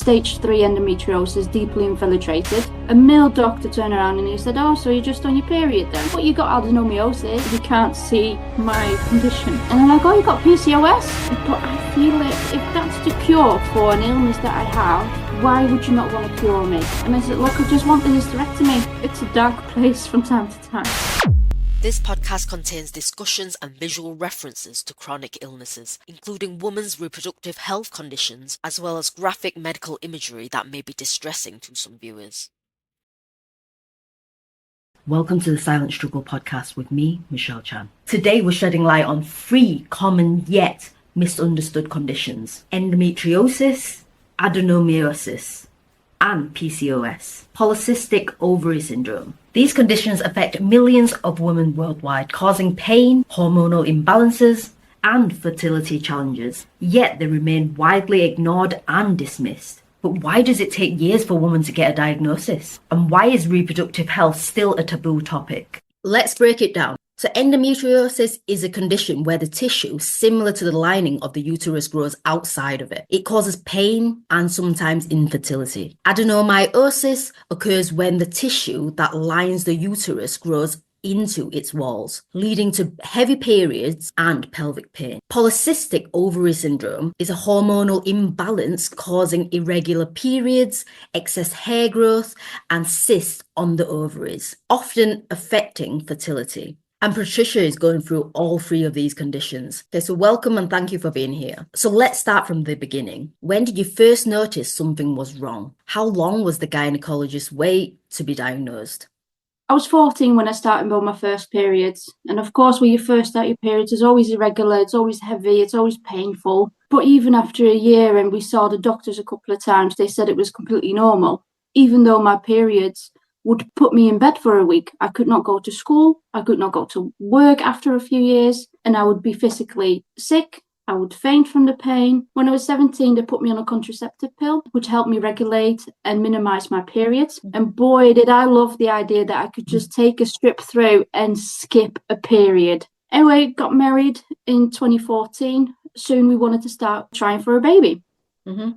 stage 3 endometriosis, deeply infiltrated. A male doctor turned around and he said, oh, so you're just on your period then? But you got adenomyosis, you can't see my condition. And I'm like, oh, you got PCOS? But I feel if that's the cure for an illness that I have, why would you not want to cure me? And I said, look, I just want the hysterectomy. It's a dark place from time to time. This podcast contains discussions and visual references to chronic illnesses, including women's reproductive health conditions, as well as graphic medical imagery that may be distressing to some viewers. Welcome to the Silent Struggle podcast with me, Michelle Chan. Today we're shedding light on 3 common yet misunderstood conditions: endometriosis, adenomyosis, and PCOS, polycystic ovary syndrome. These conditions affect millions of women worldwide, causing pain, hormonal imbalances, and fertility challenges. Yet they remain widely ignored and dismissed. But why does it take years for women to get a diagnosis? And why is reproductive health still a taboo topic? Let's break it down. So endometriosis is a condition where the tissue, similar to the lining of the uterus, grows outside of it. It causes pain and sometimes infertility. Adenomyosis occurs when the tissue that lines the uterus grows into its walls, leading to heavy periods and pelvic pain. Polycystic ovary syndrome is a hormonal imbalance causing irregular periods, excess hair growth, and cysts on the ovaries, often affecting fertility. And Patricia is going through all 3 of these conditions. Okay, so welcome and thank you for being here. So let's start from the beginning. When did you first notice something was wrong? How long was the gynecologist wait to be diagnosed? I was 14 when I started on my first periods. And of course, when you first start your periods, it's always irregular, it's always heavy, it's always painful. But even after a year, and we saw the doctors a couple of times, they said it was completely normal. Even though my periods would put me in bed for a week. I could not go to school. I could not go to work after a few years, and I would be physically sick. I would faint from the pain. When I was 17, they put me on a contraceptive pill, which helped me regulate and minimize my periods. And boy, did I love the idea that I could just take a strip through and skip a period. Anyway, got married in 2014. Soon we wanted to start trying for a baby. I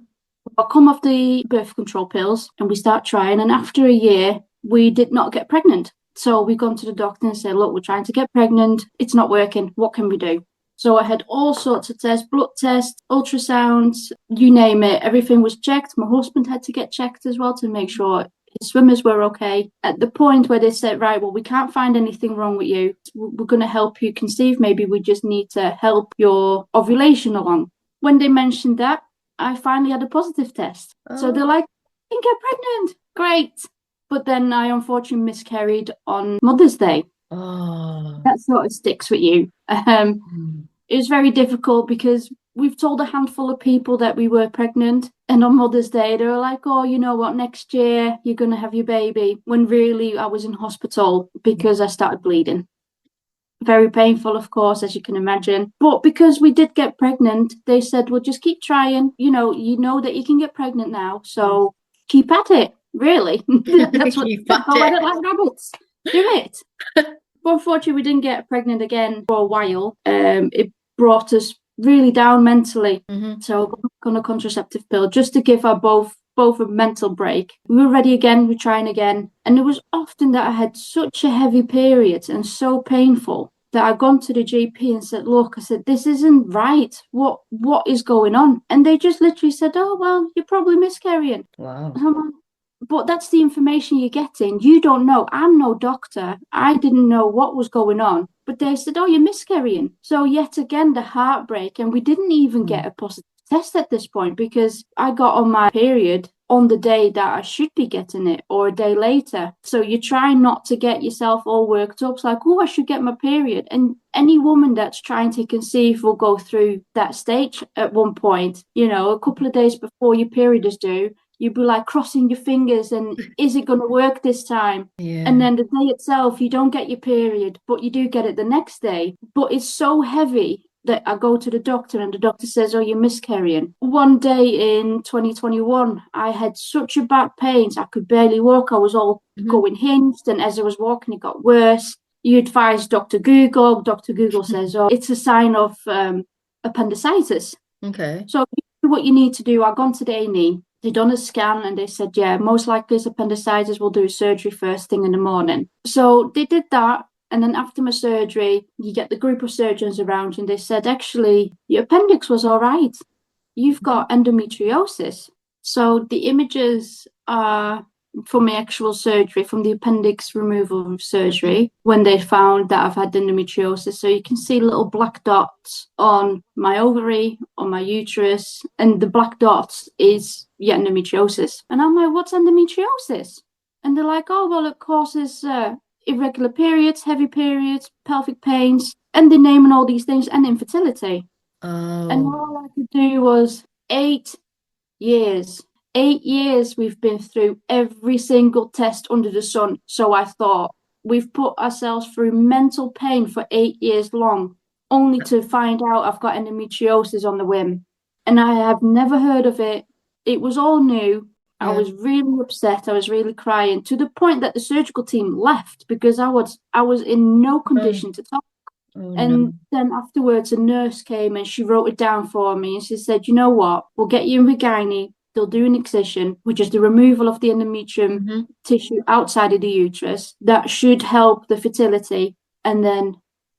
come off the birth control pills and we start trying. And after a year, we did not get pregnant. So we've gone to the doctor and said, look, we're trying to get pregnant. It's not working. What can we do? So I had all sorts of tests, blood tests, ultrasounds, you name it. Everything was checked. My husband had to get checked as well to make sure his swimmers were okay. At the point where they said, right, well, we can't find anything wrong with you. We're going to help you conceive. Maybe we just need to help your ovulation along. When they mentioned that, I finally had a positive test. So they're like, you can get pregnant. Great. But then I unfortunately miscarried on Mother's Day. That sort of sticks with you. It was very difficult because we've told a handful of people that we were pregnant. And on Mother's Day, they were like, oh, you know what, next year you're going to have your baby. When really I was in hospital because I started bleeding. Very painful, of course, as you can imagine. But because we did get pregnant, they said, well, just keep trying. You know that you can get pregnant now. So keep at it. Really, that's what I don't like rabbits. Do it. But unfortunately, we didn't get pregnant again for a while. It brought us really down mentally. So on a contraceptive pill just to give our both a mental break. We were ready again. We're trying again, and it was often that I had such a heavy period and so painful that I'd gone to the GP and said, look, I said, this isn't right. What is going on? And they just literally said, oh well, you're probably miscarrying. Wow. But that's the information you're getting. You don't know. I'm no doctor. I didn't know what was going on. But they said, oh, you're miscarrying. So yet again, the heartbreak. And we didn't even get a positive test at this point because I got on my period on the day that I should be getting it or a day later. So you try not to get yourself all worked up. It's like, oh, I should get my period. And any woman that's trying to conceive will go through that stage at one point. You know, a couple of days before your period is due, you'd be like crossing your fingers and is it going to work this time? And then the day itself, you don't get your period, but you do get it the next day. But it's so heavy that I go to the doctor and the doctor says, oh, you're miscarrying. One day in 2021, I had such a bad pain. I could barely walk. I was all going hinged. And as I was walking, it got worse. You advise Dr. Google. Dr. Google says, oh, it's a sign of appendicitis. Okay. So what you need to do, I've gone to the A&E. They done a scan and they said, yeah, most likely it's appendicitis. We'll do surgery first thing in the morning. So they did that. And then after my surgery, you get the group of surgeons around and they said, actually, your appendix was all right. You've got endometriosis. So the images are from my actual surgery, from the appendix removal surgery, when they found that I've had endometriosis. So you can see little black dots on my ovary, on my uterus, and the black dots is endometriosis. And I'm like, what's endometriosis? And they're like, oh, well, it causes irregular periods, heavy periods, pelvic pains, and they're naming all these things, and infertility. Oh. And all I could do was 8 years. 8 years we've been through every single test under the sun. So I thought, we've put ourselves through mental pain for 8 years long, only to find out I've got endometriosis on the whim. And I have never heard of it. It was all new. I was really upset. I was really crying, to the point that the surgical team left because I was in no condition to talk. And then afterwards, a nurse came and she wrote it down for me. And she said, you know what? We'll get you in with gynae. They'll do an excision, which is the removal of the endometrium tissue outside of the uterus. That should help the fertility. And then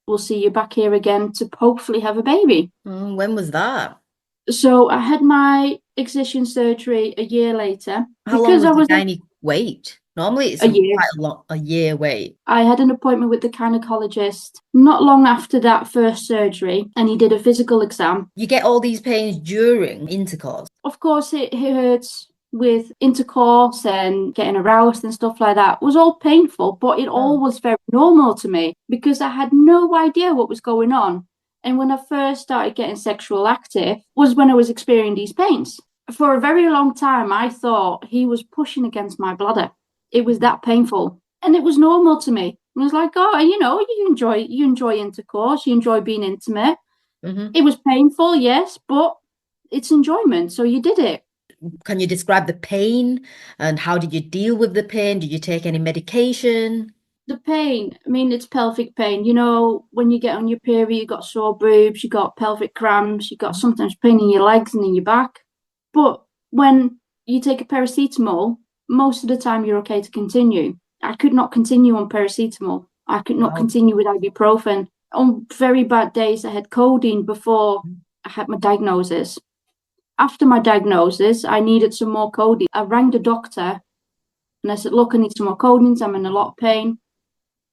we'll see you back here again to hopefully have a baby. When was that? So I had my excision surgery a year later. How long was the gynae wait? Normally it's a year. Quite a year wait. I had an appointment with the gynecologist not long after that first surgery, and he did a physical exam. You get all these pains during intercourse? Of course, it hurts with intercourse and getting aroused and stuff like that. It was all painful, but it all was very normal to me because I had no idea what was going on. And when I first started getting sexual active was when I was experiencing these pains. For a very long time, I thought he was pushing against my bladder. It was that painful, and it was normal to me. It was like, oh, you enjoy intercourse, you enjoy being intimate. It was painful, yes, but it's enjoyment, so you did it. Can you describe the pain and how did you deal with the pain? Did you take any medication? The pain, I mean, it's pelvic pain. When you get on your period, you got sore boobs, you got pelvic cramps, you got sometimes pain in your legs and in your back. But when you take a paracetamol, most of the time you're okay to continue. I could not continue on paracetamol. I could not continue with ibuprofen. On very bad days, I had codeine before I had my diagnosis. After my diagnosis, I needed some more codeine. I rang the doctor and I said, look, I need some more codeine. I'm in a lot of pain.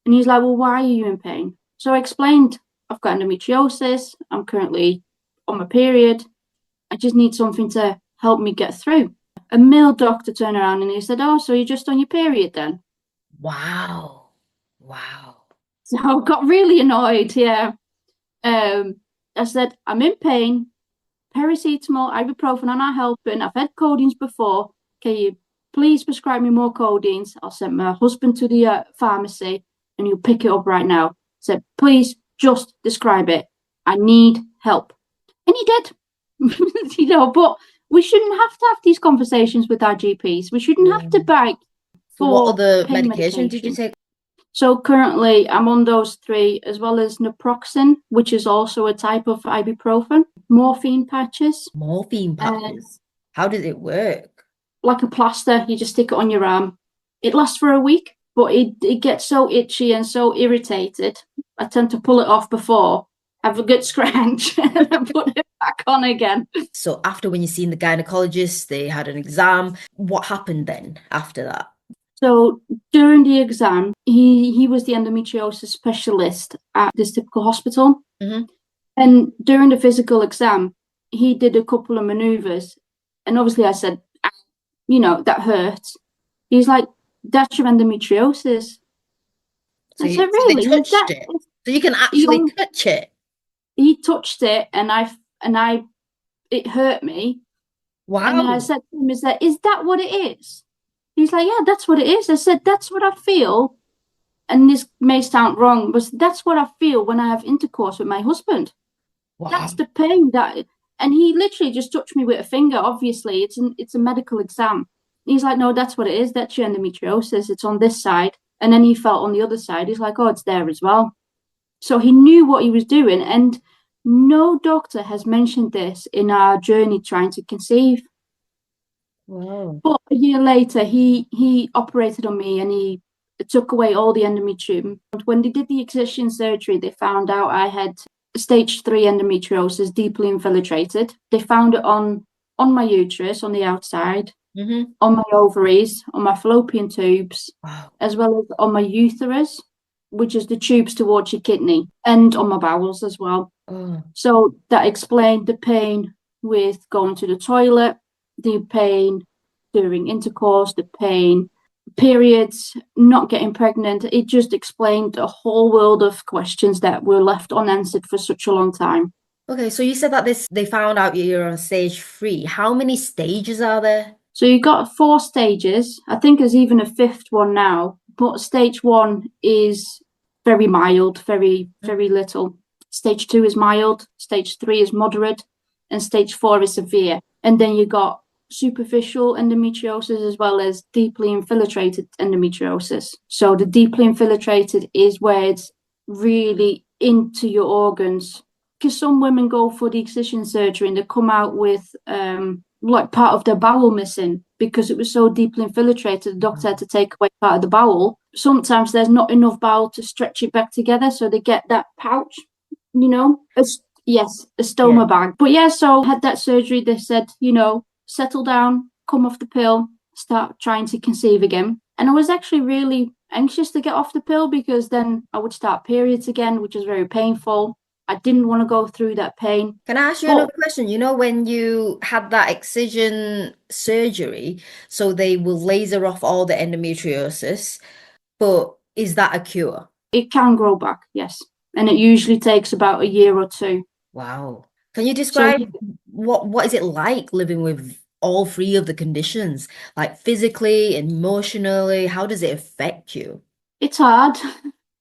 And he's like, well, why are you in pain? So I explained, I've got endometriosis. I'm currently on my period. I just need something to help me get through. A male doctor turned around and he said, oh, so you're just on your period then? Wow. So I got really annoyed, yeah. I said, I'm in pain. Paracetamol, ibuprofen are not helping. I've had codeines before. Can you please prescribe me more codeines? I'll send my husband to the pharmacy and he'll pick it up right now. I said, please just describe it. I need help. And he did. But we shouldn't have to have these conversations with our GPs. We shouldn't have to beg for what other pain medication did you take? So currently I'm on those 3, as well as naproxen, which is also a type of ibuprofen, morphine patches. Morphine patches? How does it work? Like a plaster, you just stick it on your arm. It lasts for a week, but it gets so itchy and so irritated. I tend to pull it off before, have a good scratch, and then put it back on again. So after when you seen the gynecologist, they had an exam. What happened then after that? So during the exam, he was the endometriosis specialist at this typical hospital. And during the physical exam, he did a couple of maneuvers. And obviously I said, that hurts. He's like, that's your endometriosis. So I said, really? they touched it? So you can actually touch it? He touched it and it hurt me. Wow. And I said to him, is that what it is? He's like, yeah, that's what it is. I said, that's what I feel. And this may sound wrong, but that's what I feel when I have intercourse with my husband. Wow. That's the pain and he literally just touched me with a finger. Obviously, it's a medical exam. He's like, no, that's what it is. That's your endometriosis. It's on this side. And then he felt on the other side. He's like, oh, it's there as well. So he knew what he was doing. And no doctor has mentioned this in our journey trying to conceive. Wow. But a year later, he operated on me and he took away all the endometrium. And when they did the excision surgery, they found out I had stage 3 endometriosis, deeply infiltrated. They found it on my uterus, on the outside, on my ovaries, on my fallopian tubes, Wow. as well as on my uterus, which is the tubes towards your kidney, and on my bowels as well. Oh. So that explained the pain with going to the toilet, the pain during intercourse, the pain, periods, not getting pregnant. It just explained a whole world of questions that were left unanswered for such a long time. Okay, so you said that they found out you're on stage 3. How many stages are there? So you got 4 stages. I think there's even a 5th one now, but stage 1 is very mild, very, very little. Stage 2 is mild, stage 3 is moderate, and stage 4 is severe. And then you got superficial endometriosis as well as deeply infiltrated endometriosis. So the deeply infiltrated is where it's really into your organs. Because some women go for the excision surgery and they come out with like part of their bowel missing because it was so deeply infiltrated. The doctor had to take away part of the bowel. Sometimes there's not enough bowel to stretch it back together, so they get that pouch, you know. Yes, a stoma bag. But yeah, so had that surgery. They said, you know, settle down, come off the pill, start trying to conceive again. And I was actually really anxious to get off the pill because then I would start periods again, which is very painful. I didn't want to go through that pain. Can I ask you another question? You know, when you had that excision surgery, so they will laser off all the endometriosis, but is that a cure? It can grow back, yes. And it usually takes about a year or 2. Wow. Can you describe what is it like living with all 3 of the conditions? Like physically, emotionally, how does it affect you? It's hard.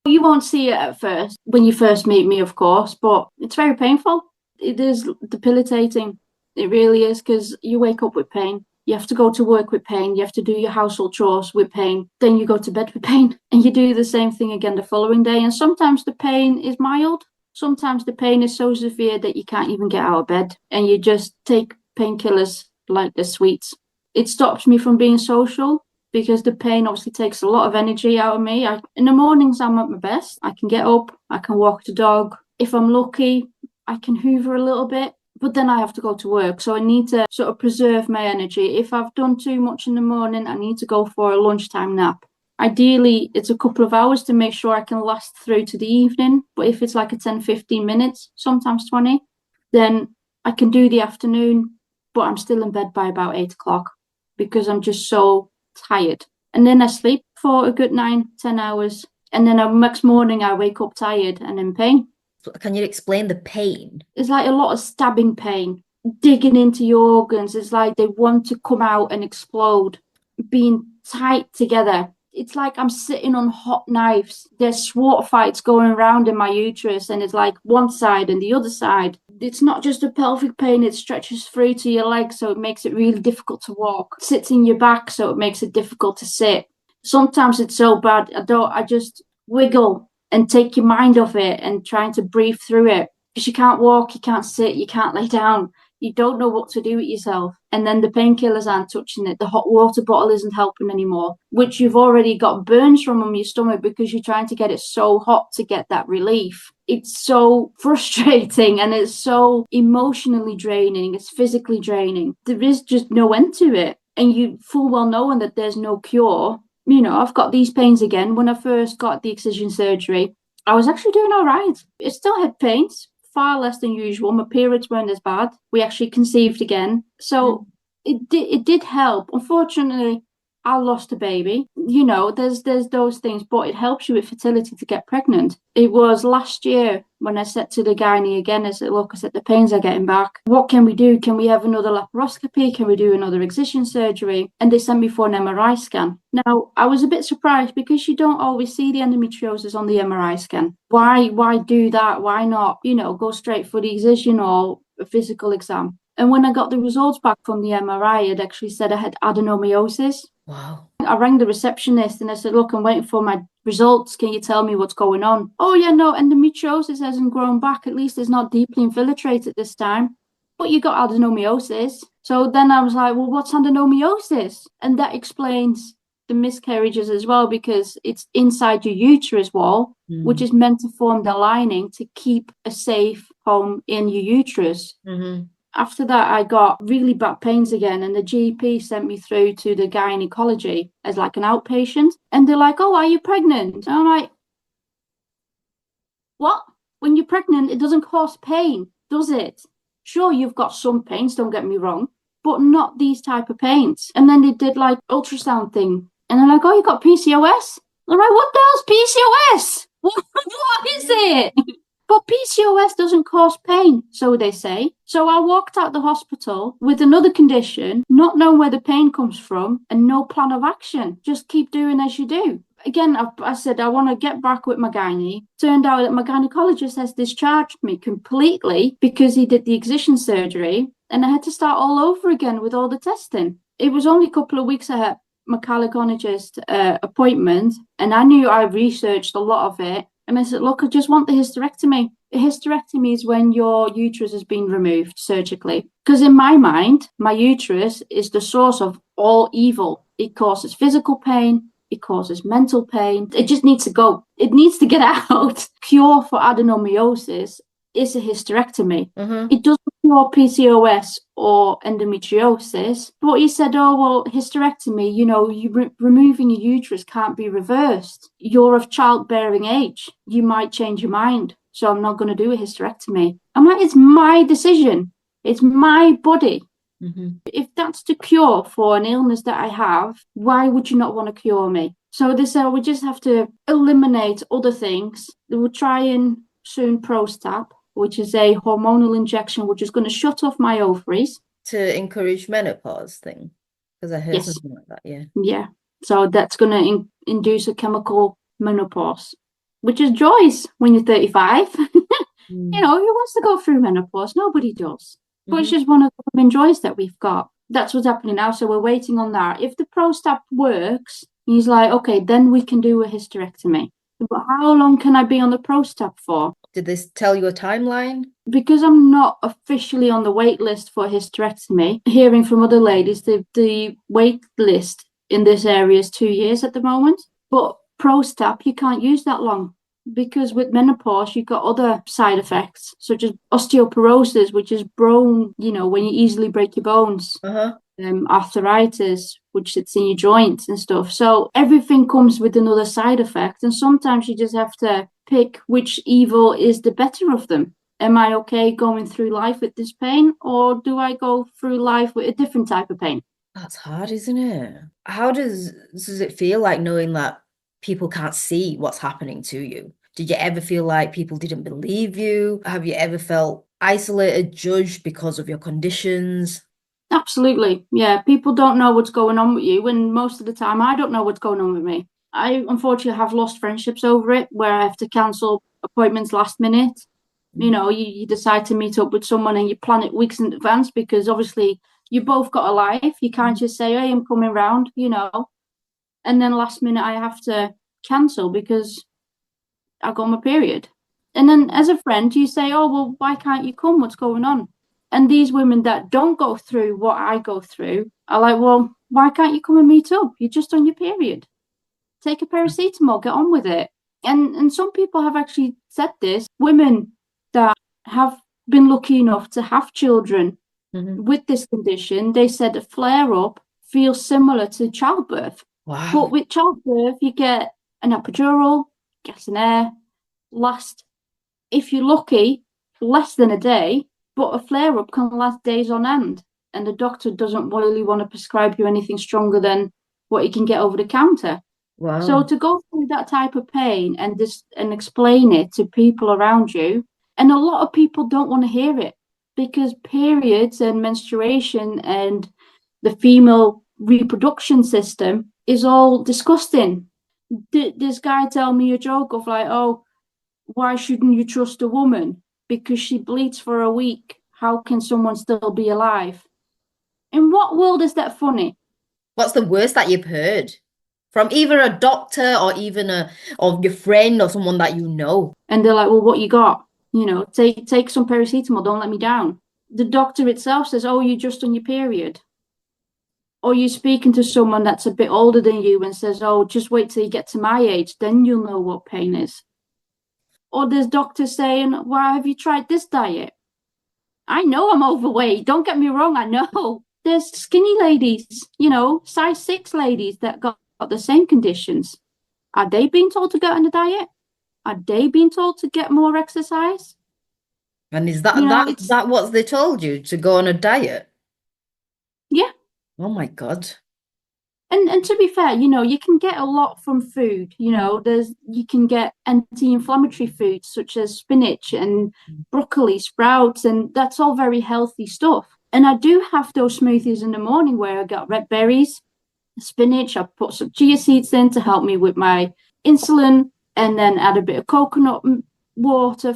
You won't see it at first when you first meet me, of course, but it's very painful. It is debilitating. It really is, because you wake up with pain. You have to go to work with pain. You have to do your household chores with pain. Then you go to bed with pain and you do the same thing again the following day. And sometimes the pain is mild. Sometimes the pain is so severe that you can't even get out of bed and you just take painkillers like the sweets. It stops me from being social because the pain obviously takes a lot of energy out of me. In the mornings, I'm at my best. I can get up, I can walk the dog. If I'm lucky, I can hoover a little bit, but then I have to go to work. So I need to sort of preserve my energy. If I've done too much in the morning, I need to go for a lunchtime nap. Ideally, it's a couple of hours to make sure I can last through to the evening. But if it's like a 10, 15 minutes, sometimes 20, then I can do the afternoon, but I'm still in bed by about 8 o'clock because I'm just so tired. And then I sleep for a good 9, 10 hours. And then the next morning I wake up tired and in pain. Can you explain the pain? It's like a lot of stabbing pain, digging into your organs. It's like they want to come out and explode, being tight together. It's like I'm sitting on hot knives. There's sword fights going around in my uterus, and it's like one side and the other side. It's not just a pelvic pain, it stretches through to your legs, so it makes it really difficult to walk. It sits in your back, so it makes it difficult to sit. Sometimes it's so bad, I just wiggle and take your mind off it and trying to breathe through it. Because you can't walk, you can't sit, you can't lay down. You don't know what to do with yourself. And then the painkillers aren't touching it. The hot water bottle isn't helping anymore, which you've already got burns from on your stomach because you're trying to get it so hot to get that relief. It's so frustrating and it's so emotionally draining. It's physically draining. There is just no end to it. And you full well knowing that there's no cure. You know, I've got these pains again. When I first got the excision surgery, I was actually doing all right. I still had pains, far less than usual. My periods weren't as bad. We actually conceived again. So it did help. Unfortunately, I lost a baby. You know, there's those things, but it helps you with fertility to get pregnant. It was last year when I said to the gynae again, I said, look, I said, the pains are getting back. What can we do? Can we have another laparoscopy? Can we do another excision surgery? And they sent me for an MRI scan. Now, I was a bit surprised because you don't always see the endometriosis on the MRI scan. Why do that? Why not, you know, go straight for the excision or a physical exam? And when I got the results back from the MRI, it actually said I had adenomyosis. Wow. I rang the receptionist and I said, look, I'm waiting for my results. Can you tell me what's going on? Oh, yeah, no, endometriosis hasn't grown back. At least it's not deeply infiltrated this time. but you got adenomyosis. So then I was like, well, what's adenomyosis? And that explains the miscarriages as well, because it's inside your uterus wall, which is meant to form the lining to keep a safe home in your uterus. After that, I got really bad pains again, and the GP sent me through to the gynecology as like an outpatient. And they're like, oh, are you pregnant? And I'm like, what? When you're pregnant, it doesn't cause pain, does it? Sure, you've got some pains, don't get me wrong, but not these type of pains. And then they did like ultrasound thing, and they're like, oh, you got PCOS? I'm like, what the hell's PCOS? What is it? But PCOS doesn't cause pain, so they say. So I walked out the hospital with another condition, not knowing where the pain comes from, and no plan of action. Just keep doing as you do. Again, I said I want to get back with my gynae. Turned out that my gynecologist has discharged me completely because he did the excision surgery, and I had to start all over again with all the testing. It was only a couple of weeks I had my gynecologist appointment, and I knew I researched a lot of it. And I said, look, I just want the hysterectomy. A hysterectomy is when your uterus has been removed surgically. Because in my mind, my uterus is the source of all evil. It causes physical pain. It causes mental pain. It just needs to go. It needs to get out. Cure for adenomyosis is a hysterectomy. It doesn't cure PCOS or endometriosis. But he said, oh, well, hysterectomy, removing your uterus can't be reversed. You're of childbearing age. You might change your mind. So I'm not going to do a hysterectomy. I'm like, it's my decision. It's my body. If that's the cure for an illness that I have, why would you not want to cure me? So they said, we just have to eliminate other things. They will try and soon Prostap, which is a hormonal injection, which is going to shut off my ovaries. To encourage menopause thing? Because I heard something like that, yeah. Yeah. So that's going to induce a chemical menopause, which is joys when you're 35. Who wants to go through menopause? Nobody does. But it's just one of the joys that we've got. That's what's happening now. So we're waiting on that. If the Prostap works, he's like, okay, then we can do a hysterectomy. But how long can I be on the Prostap for? Did they tell you a timeline? Because I'm not officially on the wait list for hysterectomy, hearing from other ladies, the wait list in this area is 2 years at the moment. But Prostap, you can't use that long. Because with menopause, you've got other side effects, such as osteoporosis, which is bone, when you easily break your bones. Arthritis, which sits in your joints and stuff. So everything comes with another side effect. And sometimes you just have to pick which evil is the better of them. Am I okay going through life with this pain, or do I go through life with a different type of pain? That's hard, isn't it? How does it feel like knowing that people can't see what's happening to you? Did you ever feel like people didn't believe you? Have you ever felt isolated, judged because of your conditions? Absolutely. Yeah. People don't know what's going on with you. And most of the time, I don't know what's going on with me. I unfortunately have lost friendships over it, where I have to cancel appointments last minute. You decide to meet up with someone and you plan it weeks in advance, because obviously you both got a life. You can't just say, hey, I'm coming round, and then last minute I have to cancel because I got my period. And then as a friend, you say, oh, well, why can't you come? What's going on? And these women that don't go through what I go through are like, well, why can't you come and meet up? You're just on your period. Take a paracetamol, get on with it. And some people have actually said this. Women that have been lucky enough to have children with this condition, they said a flare-up feels similar to childbirth. Wow. But with childbirth, you get an epidural, gas and air, last, if you're lucky, less than a day, but a flare-up can last days on end, and the doctor doesn't really want to prescribe you anything stronger than what he can get over the counter. Wow. So to go through that type of pain and explain it to people around you, and a lot of people don't want to hear it, because periods and menstruation and the female reproduction system is all disgusting. This guy tell me a joke of like, oh, why shouldn't you trust a woman? Because she bleeds for a week. How can someone still be alive? In what world is that funny? What's the worst that you've heard? From either a doctor or even or your friend or someone that you know? And they're like, well, what you got? Take some paracetamol. Don't let me down. the doctor itself says, oh, you're just on your period. Or you're speaking to someone that's a bit older than you and says, oh, just wait till you get to my age, then you'll know what pain is. Or there's doctors saying, well, have you tried this diet? I know I'm overweight. Don't get me wrong. I know. There's skinny ladies, size 6 ladies that got the same conditions. Are they being told to get on a diet? Are they being told to get more exercise? And is that what they told you, to go on a diet? Yeah. Oh my God. And to be fair, you can get a lot from food. You can get anti-inflammatory foods such as spinach and broccoli, sprouts, and that's all very healthy stuff. And I do have those smoothies in the morning where I got red berries, spinach. I put some chia seeds in to help me with my insulin, and then add a bit of coconut water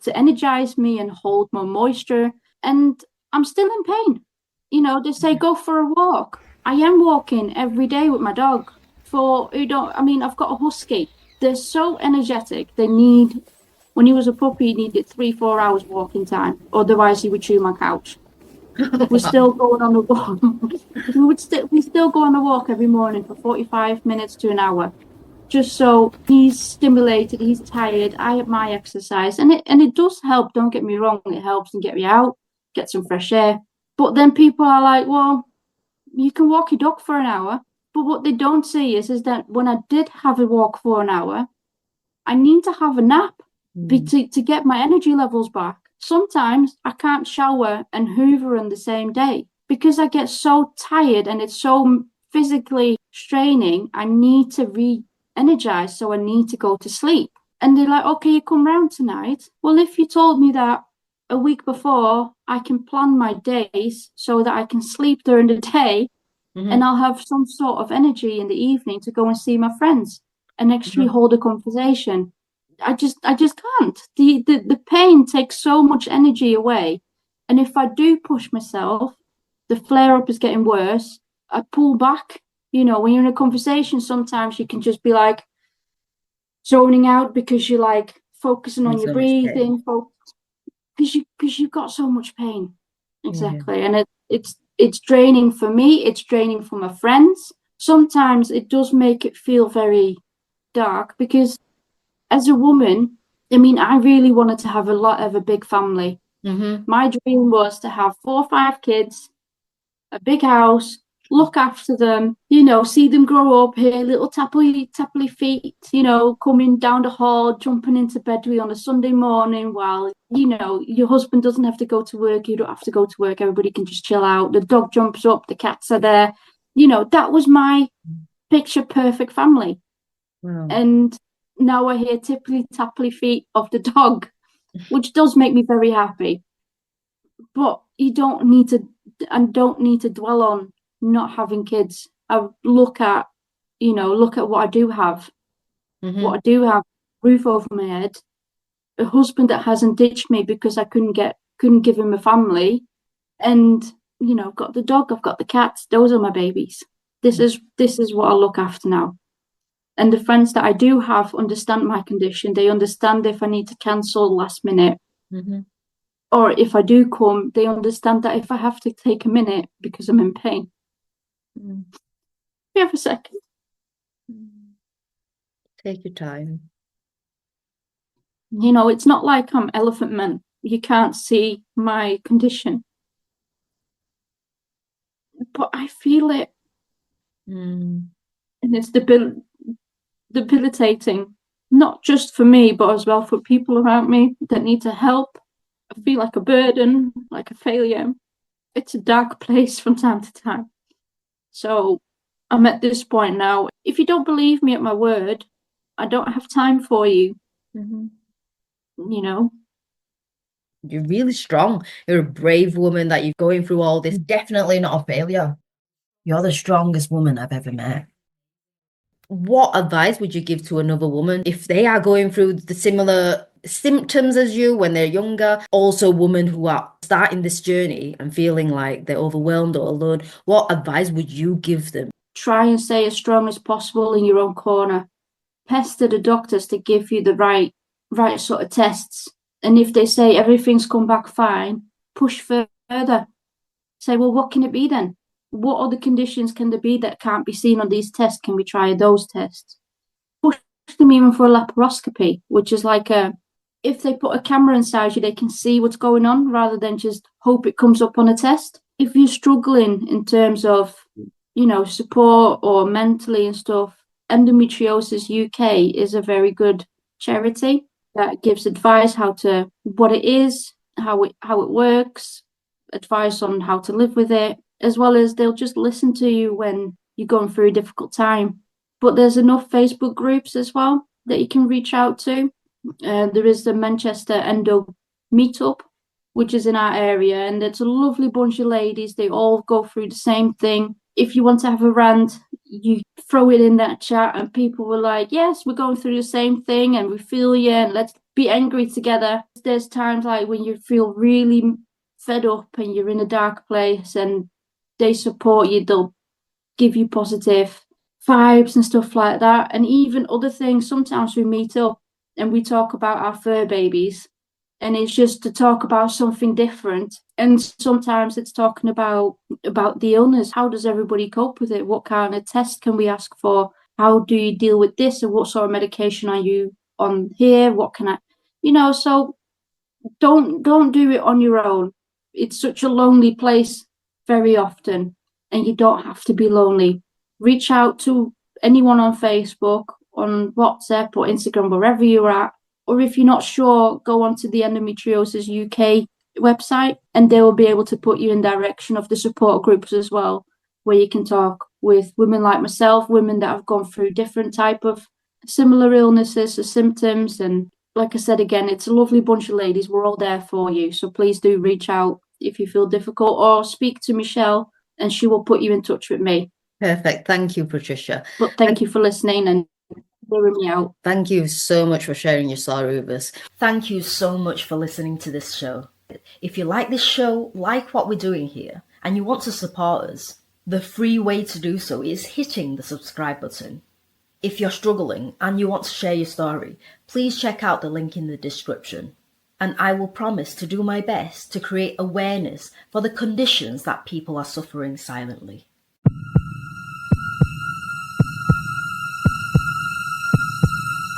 to energize me and hold my moisture. And I'm still in pain. They say go for a walk. I am walking every day with my dog. I've got a husky. They're so energetic. When he was a puppy, he needed 3-4 hours walking time. Otherwise, he would chew my couch. We're still going on a walk. we still go on a walk every morning for 45 minutes to an hour. Just so he's stimulated, he's tired. I have my exercise. And it does help, don't get me wrong. It helps and get me out, get some fresh air. But then people are like, well, you can walk your dog for an hour. But what they don't see is that when I did have a walk for an hour, I need to have a nap to get my energy levels back. Sometimes I can't shower and hoover on the same day because I get so tired and it's so physically straining. I need to re-energize, so I need to go to sleep. And they're like, okay, you come round tonight. Well, if you told me that a week before, I can plan my days so that I can sleep during the day and I'll have some sort of energy in the evening to go and see my friends and actually hold a conversation. I just can't. The pain takes so much energy away. And if I do push myself, the flare up is getting worse. I pull back. When you're in a conversation, sometimes you can just be like zoning out because you're like focusing on your breathing, because you've got so much pain. Exactly. And it's draining for me, it's draining for my friends. Sometimes it does make it feel very dark because as a woman, I really wanted to have a big family. My dream was to have 4 or 5 kids, a big house, look after them, see them grow up, hear little tapply feet, coming down the hall, jumping into bed with you on a Sunday morning while, your husband doesn't have to go to work, you don't have to go to work, everybody can just chill out, the dog jumps up, the cats are there. That was my picture perfect family. Wow. And now I hear tapply feet of the dog, which does make me very happy. But you don't need to dwell on not having kids. I look at what I do have. What I do have: roof over my head, a husband that hasn't ditched me because I couldn't give him a family, and I've got the dog, I've got the cats. Those are my babies. This is what I look after now. And the friends that I do have understand my condition. They understand if I need to cancel last minute. Or if I do come, they understand that if I have to take a minute because I'm in pain. You have a second. Take your time. It's not like I'm Elephant Man. You can't see my condition. But I feel it. And it's debilitating, not just for me, but as well for people around me that need to help. I feel like a burden, like a failure. It's a dark place from time to time. So I'm at this point now. If you don't believe me at my word, I don't have time for you. You're really strong. You're a brave woman that you're going through all this. Definitely not a failure. You're the strongest woman I've ever met. What advice would you give to another woman if they are going through the similar symptoms as you when they're younger? Also women who are starting this journey and feeling like they're overwhelmed or alone. What advice would you give them? Try and stay as strong as possible in your own corner. Pester the doctors to give you the right sort of tests. And if they say everything's come back fine, push further. Say, well, what can it be then? What other conditions can there be that can't be seen on these tests? Can we try those tests? Push them even for a laparoscopy, which is like if they put a camera inside you, they can see what's going on rather than just hope it comes up on a test. If you're struggling in terms of, support or mentally and stuff, Endometriosis UK is a very good charity that gives advice what it is, how it works, advice on how to live with it, as well as they'll just listen to you when you're going through a difficult time. But there's enough Facebook groups as well that you can reach out to. There is the Manchester Endo Meetup, which is in our area, and it's a lovely bunch of ladies. They all go through the same thing. If you want to have a rant, you throw it in that chat, and people were like, yes, we're going through the same thing, and we feel you, and let's be angry together. There's times like when you feel really fed up and you're in a dark place, and they support you. They'll give you positive vibes and stuff like that. And even other things, sometimes we meet up and we talk about our fur babies, and it's just to talk about something different. And sometimes it's talking about the illness. How does everybody cope with it? What kind of test can we ask for? How do you deal with this? And what sort of medication are you on here? What can I, so don't do it on your own. It's such a lonely place very often, and you don't have to be lonely. Reach out to anyone on Facebook, on WhatsApp or Instagram, wherever you're at. Or if you're not sure, go onto the Endometriosis UK website, and they will be able to put you in direction of the support groups as well, where you can talk with women like myself, women that have gone through different type of similar illnesses or symptoms. And like I said, again, it's a lovely bunch of ladies. We're all there for you. So please do reach out if you feel difficult, or speak to Michelle and she will put you in touch with me. Perfect. Thank you, Patricia. But thank you for listening and hearing me out. Thank you so much for sharing your story with us. Thank you so much for listening to this show. If you like this show, like what we're doing here, and you want to support us, the free way to do so is hitting the subscribe button. If you're struggling and you want to share your story, please check out the link in the description. And I will promise to do my best to create awareness for the conditions that people are suffering silently.